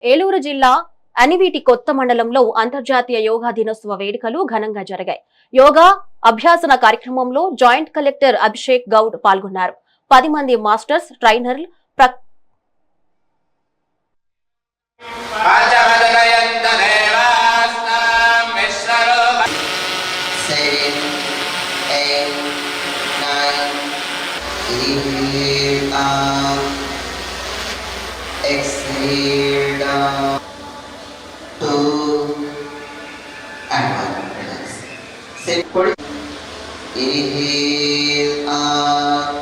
ఏలూరు జిల్లా అనివీటి కొత్త మండలంలో అంతర్జాతీయ యోగా దినోత్సవ వేడుకలు ఘనంగా జరిగాయి. యోగా అభ్యాసన కార్యక్రమంలో జాయింట్ కలెక్టర్ అభిషేక్ గౌడ్ పాల్గొన్నారు. 10 మంది masters ట్రైనర్లు exhale down, 2 and 1. Relax. Simple. Inhale up,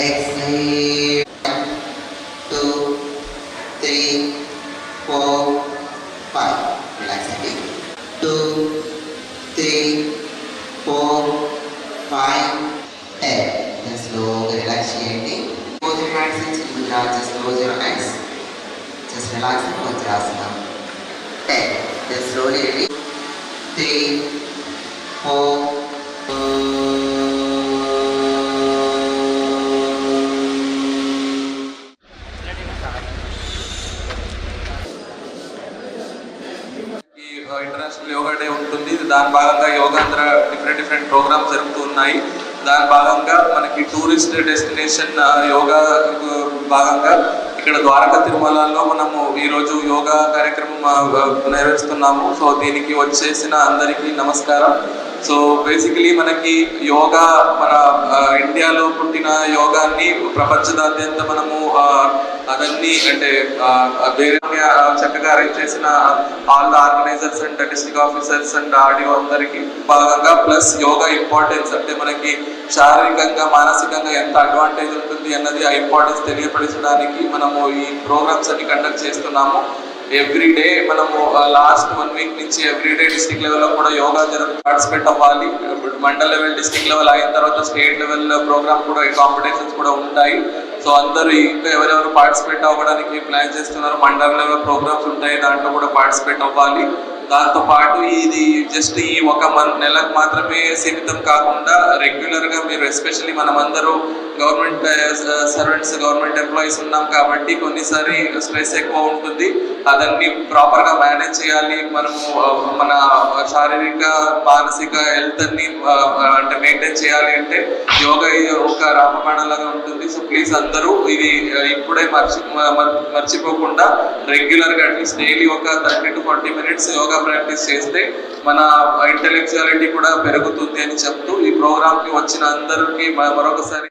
exhale 2, 3, 4, 5. Relax again. 2, 3, 4, 5, 10. Then slowly relax చేయండి. Close your hands into the ground. Just close your eyes. Just relax in Vajrasana. 10. Then slowly release. 3, 4. International yoga day ఉంటుంది. దాని భాగంగా Yogandhra different programmes జరుగుతూ ఉన్నాయి. దాని భాగంగా మనకి tourist destination yoga భాగంగా ఇక్కడ ద్వారకా తిరుమలలో మనము ఈరోజు యోగా కార్యక్రమం నెరవేరుస్తున్నాము. సో దీనికి వచ్చేసిన అందరికీ నమస్కారం. సో బేసికలీ మనకి యోగా మన ఇండియాలో పుట్టిన యోగాన్ని ప్రపంచదాద్యంత మనము అవన్నీ అంటే వేరే చక్కగా అరేంజ్ చేసిన all the organisers and district officers and RDO అందరికి భాగంగా ప్లస్ యోగా ఇంపార్టెన్స్ అంటే మనకి శారీరకంగా మానసికంగా ఎంత అడ్వాంటేజ్ ఉంటుంది అన్నది ఆ ఇంపార్టెన్స్ తెలియపరచడానికి మనము ఈ ప్రోగ్రామ్స్ అన్ని కండక్ట్ చేస్తున్నాము. ఎవ్రీడే మనము లాస్ట్ 1 వీక్ నుంచి ఎవ్రీడే డిస్ట్రిక్ట్ లెవెల్లో కూడా యోగా పార్టిసిపేట్ అవ్వాలి. మండల్ లెవెల్ డిస్ట్రిక్ట్ లెవెల్ అయిన తర్వాత స్టేట్ లెవెల్ ప్రోగ్రామ్ కూడా కాంపిటీషన్స్ కూడా ఉంటాయి. సో అందరూ ఇంకా ఎవరెవరు పార్టిసిపేట్ అవ్వడానికి ప్లాన్ చేస్తున్నారు, మండల్ లెవెల్ ప్రోగ్రామ్స్ ఉంటాయి, దాంట్లో కూడా పార్టిసిపేట్ అవ్వాలి. దాంతో పాటు ఇది జస్ట్ ఈ ఒక నెలకు మాత్రమే సీమితం కాకుండా రెగ్యులర్గా మీరు ఎస్పెషల్లీ మనమందరూ గవర్నమెంట్ సర్వెంట్స్ గవర్నమెంట్ ఎంప్లాయీస్ ఉన్నాం కాబట్టి కొన్నిసారి స్ట్రెస్ ఎక్కువ ఉంటుంది. అదన్నీ ప్రాపర్గా మేనేజ్ చేయాలి. మనము మన శారీరక మానసిక హెల్త్ అన్ని అంటే మెయింటైన్ చేయాలి అంటే యోగా ఒక రామబాణలాగా ఉంటుంది. సో ప్లీజ్ అందరూ ఇది ఇప్పుడే మర్చిపోకుండా రెగ్యులర్గా అట్లీస్ట్ డైలీ ఒక 30 to 40 minutes యోగా ప్రాక్టీస్ చేస్తే మన ఇంటెలెక్చువాలిటీ కూడా పెరుగుతుంది అని చెప్తూ ఈ ప్రోగ్రామ్కి వచ్చిన అందరికీ మరొకసారి